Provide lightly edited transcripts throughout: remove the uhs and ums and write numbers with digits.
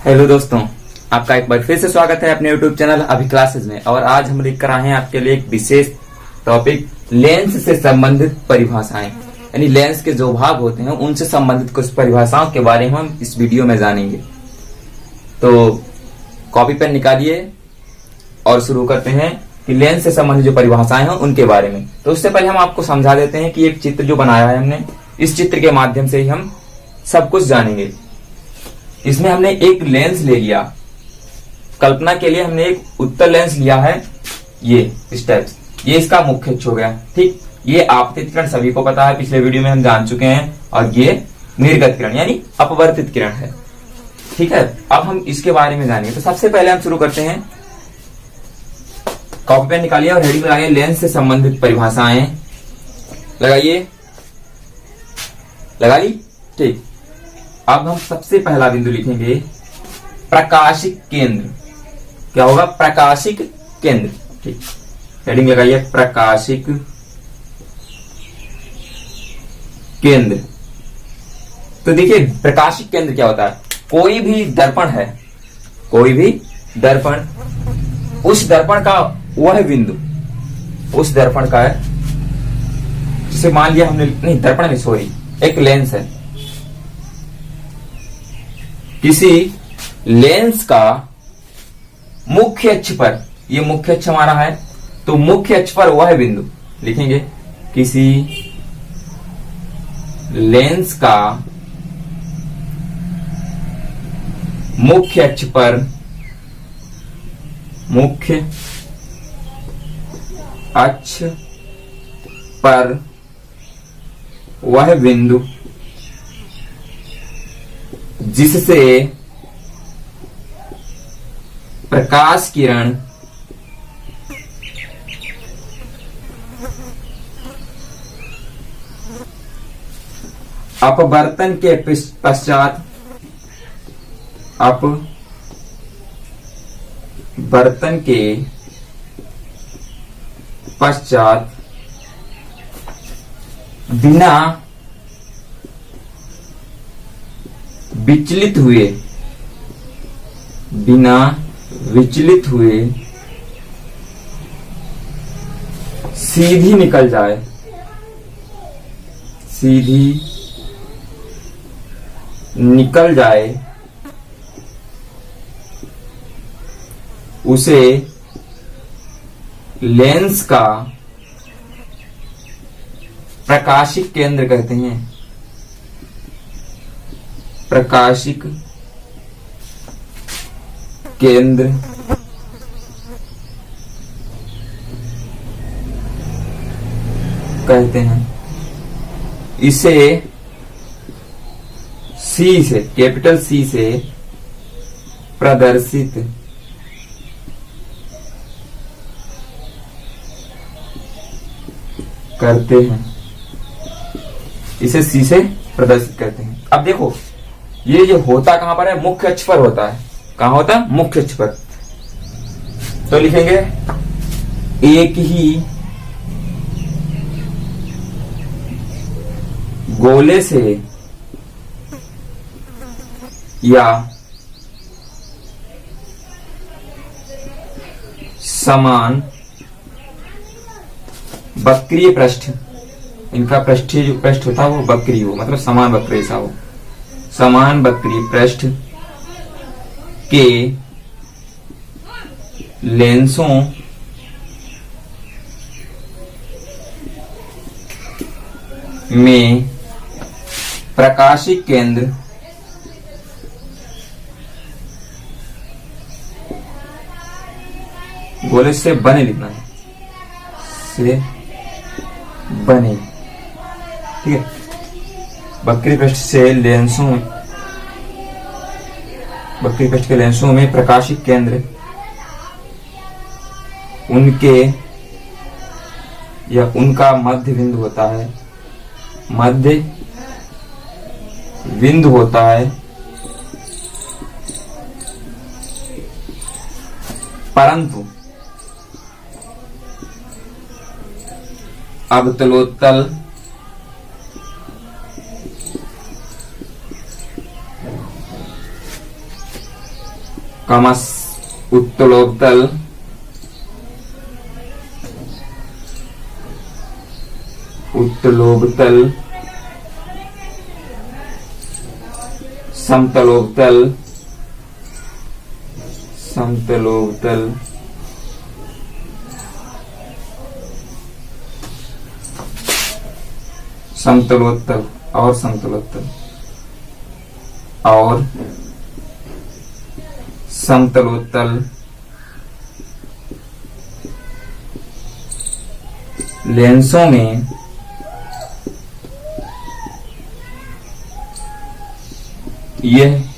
Hello दोस्तों, आपका एक बार फिर से स्वागत है अपने YouTube चैनल अभी क्लासेस में। और आज हम लेकर आए हैं आपके लिए एक विशेष टॉपिक, लेंस से संबंधित परिभाषाएं। यानी लेंस के जो भाग होते हैं उनसे संबंधित कुछ परिभाषाओं के बारे में हम इस वीडियो में जानेंगे। तो कॉपी पेन निकालिए और शुरू करते हैं कि लेंस से संबंधित जो परिभाषाएं हैं उनके बारे में। तो उससे पहले हम आपको समझा देते हैं कि एक चित्र जो बनाया है हमने, इस चित्र के माध्यम से ही हम सब कुछ जानेंगे। इसमें हमने एक लेंस ले लिया, कल्पना के लिए हमने एक उत्तल लेंस लिया है, ये इस टाइप से। ये इसका मुख्य अक्ष हो गया, ठीक। ये आपतित किरण सभी को पता है, पिछले वीडियो में हम जान चुके हैं। और ये निर्गत किरण यानी अपवर्तित किरण है, ठीक है। अब हम इसके बारे में जानेंगे। तो सबसे पहले हम शुरू करते हैं, कॉपी पेन निकालिए और हेडिंग लगाइए, लेंस से संबंधित परिभाषाएं लगाइए। लगा ली, ठीक। अब हम सबसे पहला बिंदु लिखेंगे प्रकाशिक केंद्र। क्या होगा? प्रकाशिक केंद्र, ठीक। हेडिंग लगाइए प्रकाशिक केंद्र। तो देखिए प्रकाशिक केंद्र क्या होता है? कोई भी दर्पण है, कोई भी दर्पण, उस दर्पण का वह बिंदु, उस दर्पण का है, जिसे मान लिया हमने, नहीं दर्पण नहीं सॉरी, एक लेंस है। किसी लेंस का मुख्य अक्ष पर, ये मुख्य अक्ष हमारा है, तो मुख्य अक्ष पर वह बिंदु लिखेंगे। किसी लेंस का मुख्य अक्ष पर, मुख्य अक्ष पर वह बिंदु जिससे प्रकाश किरण अपवर्तन के पश्चात, अपवर्तन के पश्चात बिना विचलित हुए, बिना विचलित हुए सीधी निकल जाए, सीधी निकल जाए, उसे लेंस का प्रकाशिक केंद्र कहते हैं। प्रकाशिक केंद्र कहते हैं। इसे सी से, कैपिटल सी से प्रदर्शित करते हैं, इसे सी से प्रदर्शित करते हैं। अब देखो ये होता कहां पर है? मुख्य अक्ष पर होता है। कहां होता है? मुख्य अक्ष पर। तो लिखेंगे एक ही गोले से या समान वक्रीय पृष्ठ, इनका पृष्ठीय जो पृष्ठ होता है वो वक्री हो, मतलब समान वक्र सा हो, समान वक्रीय पृष्ठ के लेंसों में प्रकाशिक केंद्र गोले से बने, लिखना है से बने, ठीक है। वक्री पृष्ठ से लेंसों, वक्री पृष्ठ के लेंसों में प्रकाशिक केंद्र उनके या उनका मध्य बिंदु होता है, मध्य बिंदु होता है, परंतु अवतलोत्तल कॉमा उत्तलोत्तल उत्तलोत्तल समतलोत्तल समतलोत्तल समतलोत्तल और समतलोत्तल और समतलोत्तल लेंसों में यह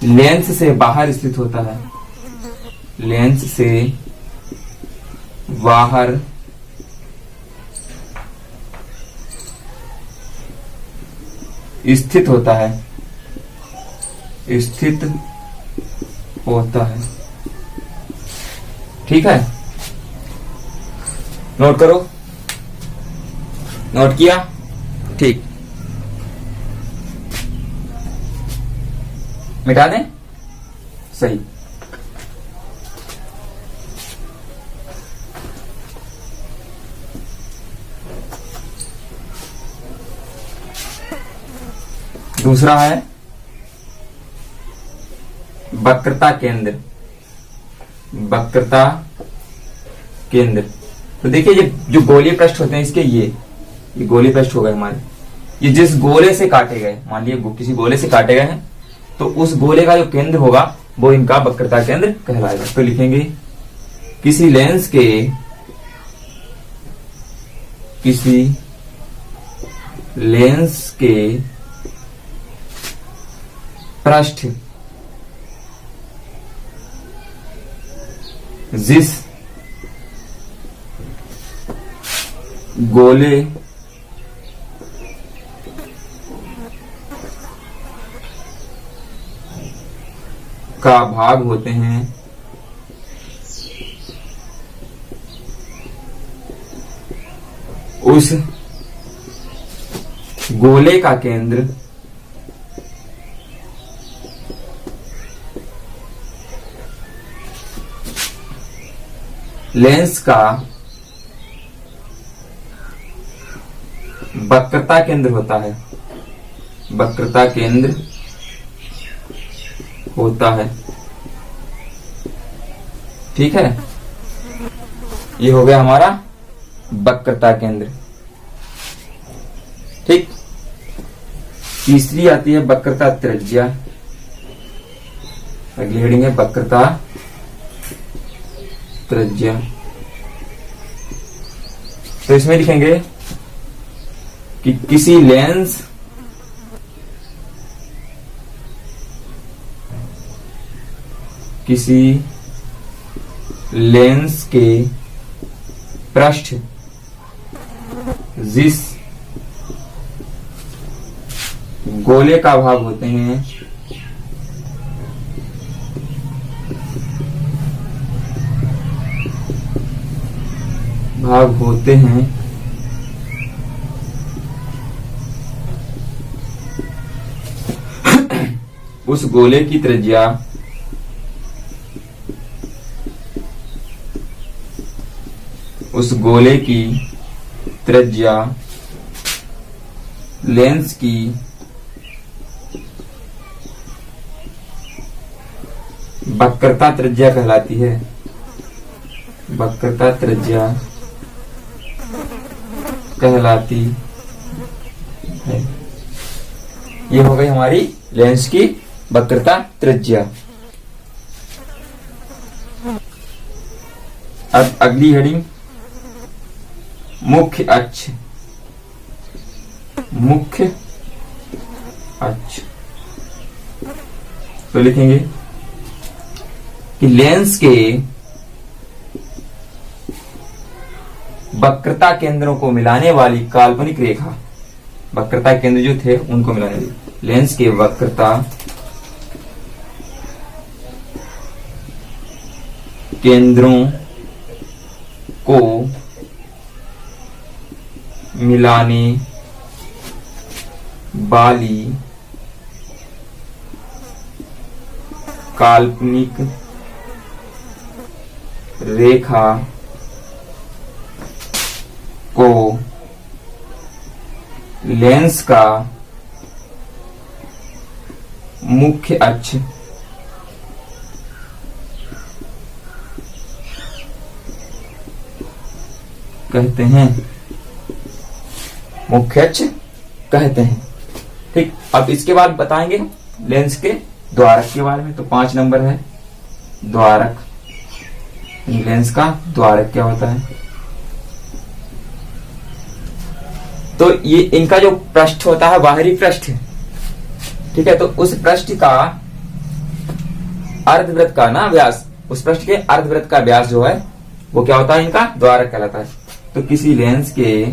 लेंस से बाहर स्थित होता है, लेंस से बाहर स्थित होता है, स्थित होता है। ठीक है, नोट करो, नोट किया? ठीक, मिटा दें? सही। दूसरा है वक्रता केंद्र, वक्रता केंद्र। तो देखिए ये जो गोलीय पृष्ठ होते हैं इसके, ये गोलीय पृष्ठ हो गए हमारे, ये जिस गोले से काटे गए, मान लिया किसी गोले से काटे गए हैं, तो उस गोले का जो केंद्र होगा वो इनका वक्रता केंद्र कहलाएगा। तो लिखेंगे किसी लेंस के पृष्ठ जिस गोले का भाग होते हैं उस गोले का केंद्र लेंस का वक्रता केंद्र होता है, वक्रता केंद्र होता है। ठीक है, ये हो गया हमारा वक्रता केंद्र। ठीक, तीसरी आती है वक्रता त्रिज्या। अगली हेडिंग है वक्रता त्रिज्या। तो इसमें लिखेंगे कि किसी लेंस के पृष्ठ जिस गोले का भाग होते हैं उस गोले की त्रिज्या लेंस की वक्रता त्रिज्या कहलाती है, वक्रता त्रिज्या कहलाती है। ये हो गई हमारी लेंस की वक्रता त्रिज्या। अब अगली हेडिंग मुख्य अक्ष। मुख्य अक्ष तो लिखेंगे कि लेंस के वक्रता केंद्रों को मिलाने वाली काल्पनिक रेखा, वक्रता केंद्र जो थे उनको मिलाने वाली लेंस के वक्रता केंद्रों को मिलाने वाली काल्पनिक रेखा को लेंस का मुख्य अक्ष कहते हैं। मुख्य अक्ष कहते हैं। ठीक, अब इसके बाद बताएंगे लेंस के द्वारक के बारे में। तो 5 नंबर है द्वारक। लेंस का द्वारक क्या होता है? तो ये इनका जो पृष्ठ होता है बाहरी पृष्ठ, ठीक है, तो उस पृष्ठ का अर्धवृत्त का ना व्यास, उस पृष्ठ के अर्धवृत्त का व्यास जो है वो क्या होता है? इनका द्वारक कहलाता है। तो किसी लेंस के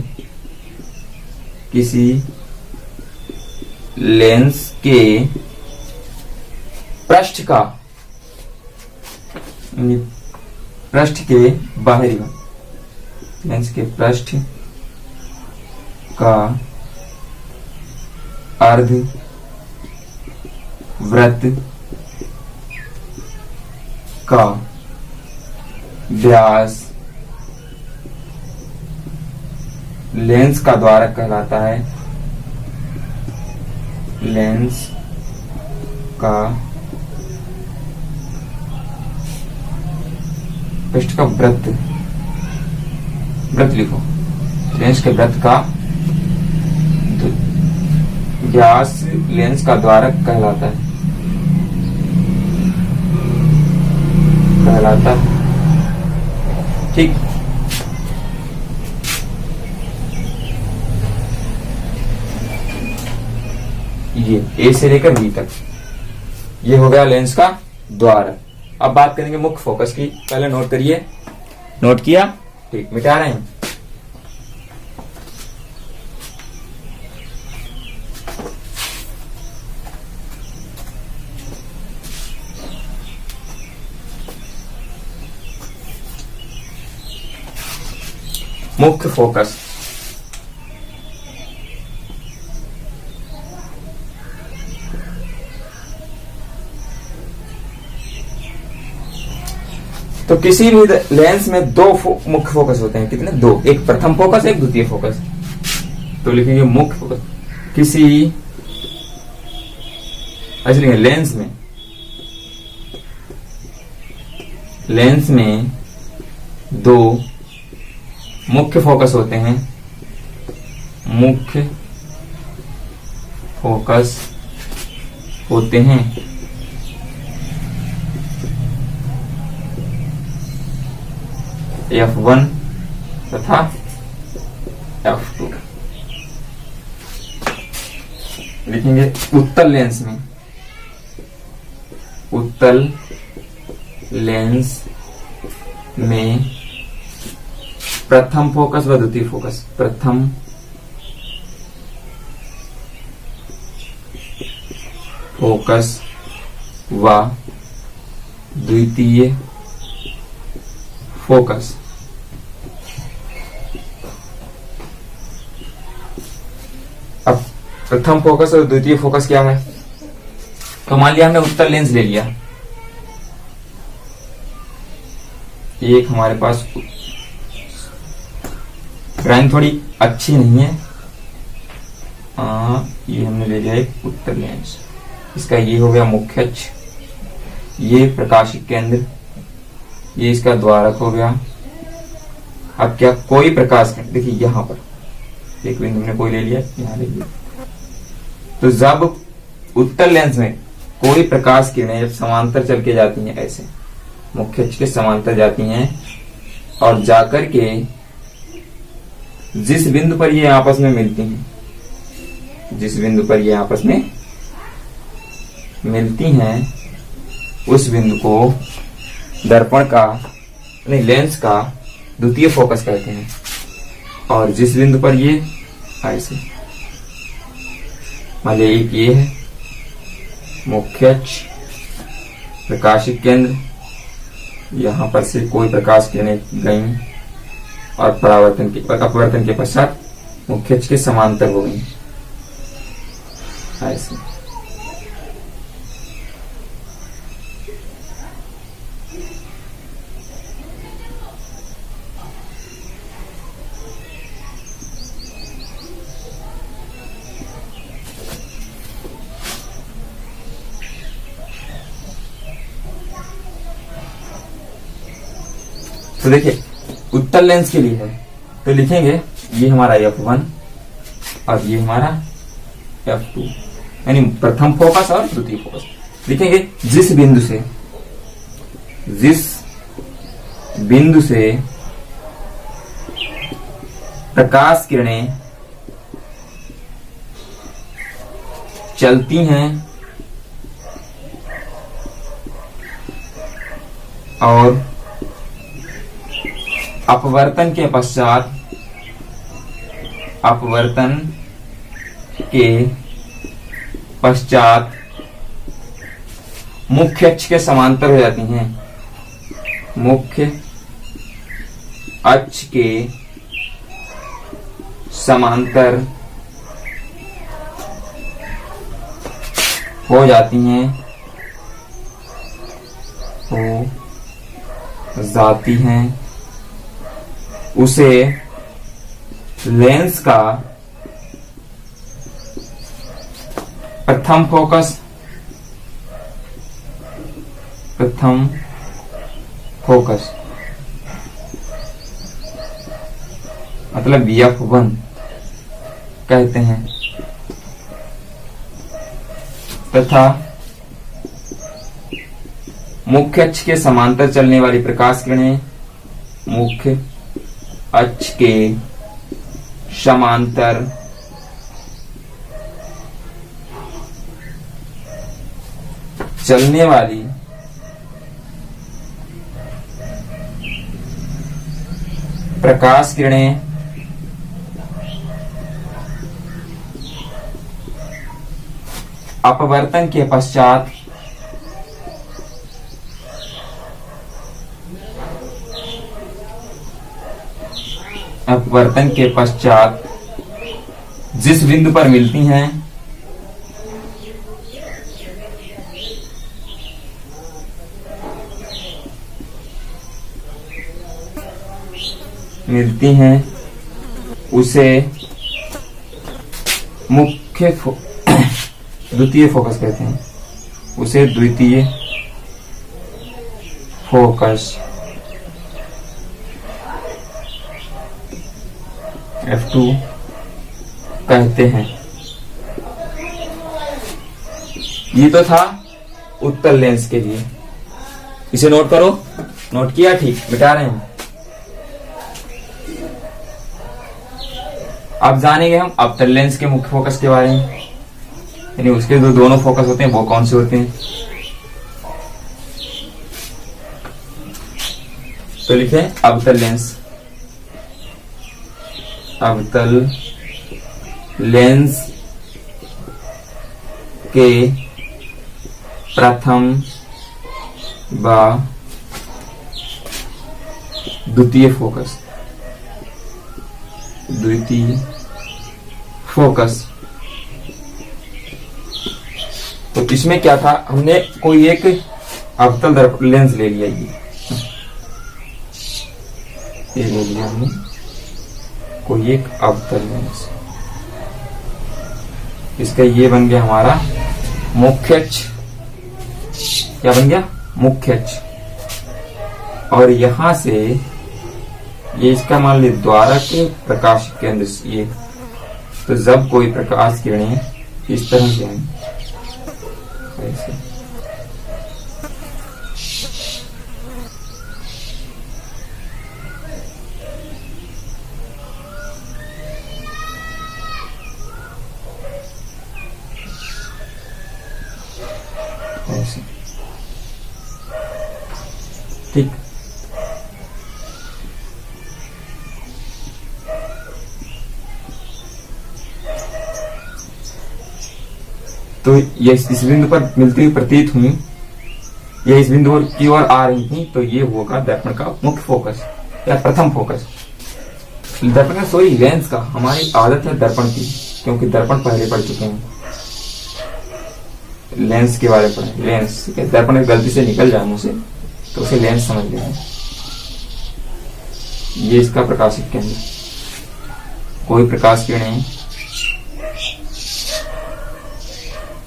पृष्ठ का, पृष्ठ के बाहरी भाग, लेंस के पृष्ठ का अर्धवृत्त का व्यास लेंस का द्वारक कहलाता है। लेंस का पृष्ठ का वृत्त लिखो। लेंस के वृत्त का व्यास लेंस का द्वारक कहलाता है। ठीक, ये ए से लेकर बी तक ये हो गया लेंस का द्वारक। अब बात करेंगे मुख्य फोकस की। पहले नोट करिए। नोट किया? ठीक, मिटा रहे हैं। मुख्य फोकस, तो किसी भी लेंस में दो मुख्य फोकस होते हैं। कितने? 2। एक प्रथम फोकस, एक द्वितीय फोकस। तो लिखेंगे मुख्य फोकस। किसी ऐसे लेंस में 2 मुख्य फोकस होते हैं। मुख्य फोकस होते हैं। F1 तथा F2। लिखेंगे उत्तल लेंस में प्रथम फोकस व द्वितीय फोकस। प्रथम फोकस व द्वितीय फोकस। अब प्रथम फोकस और द्वितीय फोकस क्या है? तो मान लिया हमने उत्तल लेंस ले लिया। एक हमारे पास ड्राइंग थोड़ी अच्छी नहीं है। ये हमने ले लिया एक उत्तल लेंस। इसका ये हो गया मुख्य अक्ष, ये प्रकाशिक केंद्र, ये इसका द्वारक हो गया। अब क्या कोई प्रकाश, देखिए यहां पर एक बिंदु हमने कोई ले लिया, यहां ले लिया। तो जब उत्तल लेंस में कोई प्रकाश किरणें जब समांतर चल के जाती हैं, ऐसे मुख्य अक्ष के समांतर जाती हैं और जाकर के जिस बिंदु पर ये आपस में मिलती हैं, जिस बिंदु पर ये आपस में मिलती हैं, उस बिंदु को दर्पण का नहीं लेंस का द्वितीय फोकस कहते हैं। और जिस बिंदु पर ये ऐसे मान लीजिए एक ये है मुख्य अक्ष, प्रकाशिक केंद्र, यहां पर से कोई प्रकाश किरणें गई और अपवर्तन के पश्चात मुख्य अक्ष के समांतर हो गई ऐसे। तो देखिए उत्तल लेंस के लिए है तो लिखेंगे ये हमारा F1 और ये हमारा F2, यानी प्रथम फोकस और द्वितीय फोकस। लिखेंगे जिस बिंदु से प्रकाश किरणें चलती हैं और अपवर्तन के पश्चात मुख्य अक्ष के समांतर हो जाती हैं, मुख्य अक्ष के समांतर हो जाती हैं, उसे लेंस का प्रथम फोकस मतलब F1 कहते हैं, तथा मुख्य अक्ष के समांतर चलने वाली प्रकाश किरणें मुख्य अक्ष के समांतर चलने वाली प्रकाश किरणें अपवर्तन के पश्चात जिस बिंदु पर मिलती हैं उसे द्वितीय फोकस कहते हैं, उसे द्वितीय फोकस F2 कहते हैं। ये तो था उत्तल लेंस के लिए, इसे नोट करो। नोट किया? ठीक, मिटा रहे हैं। अब जानेंगे हम अवतल लेंस के मुख्य फोकस के बारे में, यानी उसके जो दोनों फोकस होते हैं वो कौन से होते हैं। तो लिखे अवतल लेंस के प्रथम व द्वितीय फोकस। तो इसमें क्या था, हमने कोई एक अवतल लेंस ले लिया, ये ले लिया हमने कोई एक अवतल लेंस। इसका ये बन गया हमारा मुख्य अक्ष। क्या बन गया? मुख्य अक्ष। और यहां से ये इसका मान ली द्वारक प्रकाश केंद्र ये। तो जब कोई प्रकाश किरणें इस तरह से आएंगी, ऐसे ऐसे, ठीक। तो ये इस बिंदु पर मिलती हुई प्रतीत हुई, ये इस बिंदु की ओर आ रही थी, तो ये होगा दर्पण का मुख्य फोकस या प्रथम फोकस। दर्पण का सॉरी लेंस का, हमारी आदत है दर्पण की, क्योंकि दर्पण पहले पढ़ चुके हैं। लेंस के बारे में पढ़े, लेंस दर्पण गलती से निकल जाए मुझसे तो उसे लेंस समझ लेंगे। ये इसका प्रकाशित केंद्र, कोई प्रकाश किरणें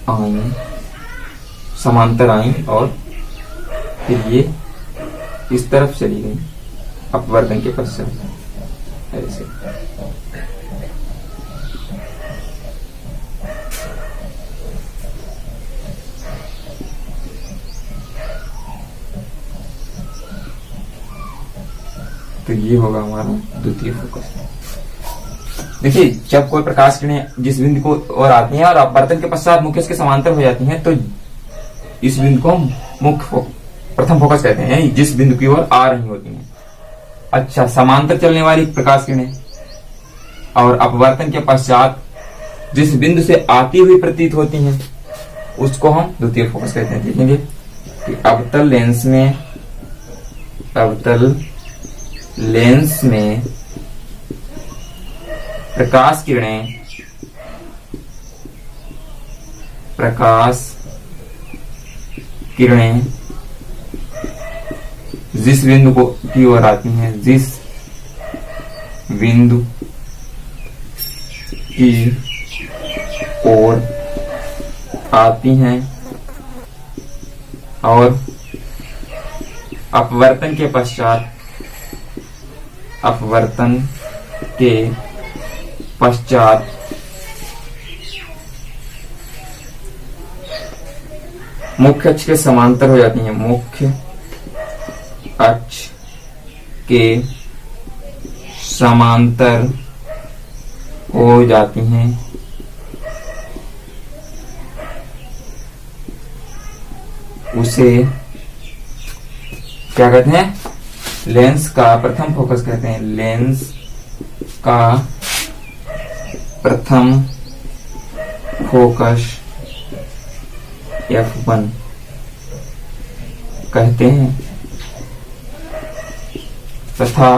आई, समांतर आई और फिर ये इस तरफ चली गई अपवर्तन के पश्चात ऐसे। तो ये होगा हमारा द्वितीय फोकस। देखिए, जब कोई प्रकाश किरणें जिस बिंदु को ओर आती हैं और अपवर्तन के पश्चात मुख्य के समांतर हो जाती हैं, तो इस बिंदु को मुख्य प्रथम फोकस कहते हैं, जिस बिंदु की ओर आ रही होती हैं। अच्छा, समांतर चलने वाली प्रकाश किरणें और अपवर्तन के पश्चात जिस बिंदु से आती हुई प्रतीत होती हैं, उसको हम द्वितीय फोकस कहते हैं। देखेंगे कि अवतल लेंस में प्रकाश किरणें जिस बिंदु की ओर आती हैं, जिस बिंदु की ओर आती हैं और अपवर्तन के पश्चात मुख्य अक्ष के समांतर हो जाती हैं, मुख्य अक्ष के समांतर हो जाती हैं, उसे क्या कहते हैं? लेंस का प्रथम फोकस कहते हैं। लेंस का प्रथम फोकस F1 कहते हैं तथा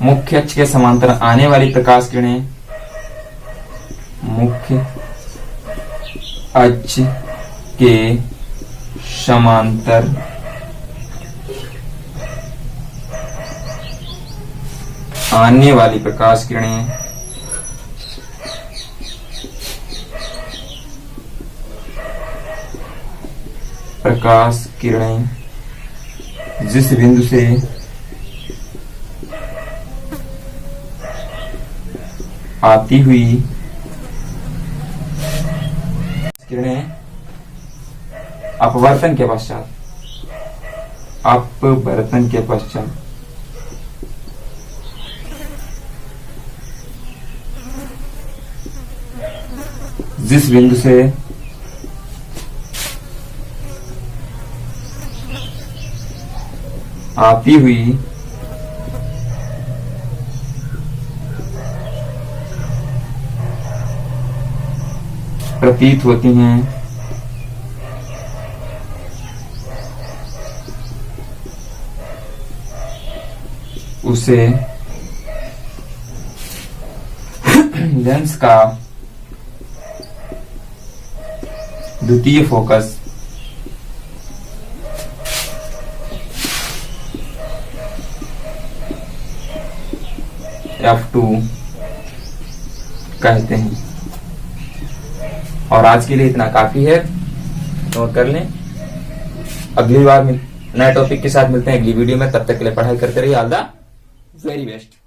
मुख्य अक्ष के समांतर आने वाली प्रकाश किरणें मुख्य अक्ष के समांतर आने वाली प्रकाश किरणें जिस बिंदु से आती हुई किरणें अपवर्तन के पश्चात जिस बिंदु से आती हुई प्रतीत होती हैं, उसे लेंस का द्वितीय फोकस F2 कहते हैं। और आज के लिए इतना काफी है, नोट कर लें। अगली बार नए टॉपिक के साथ मिलते हैं अगली वीडियो में। तब तक के लिए पढ़ाई करते रहिए। All the very best.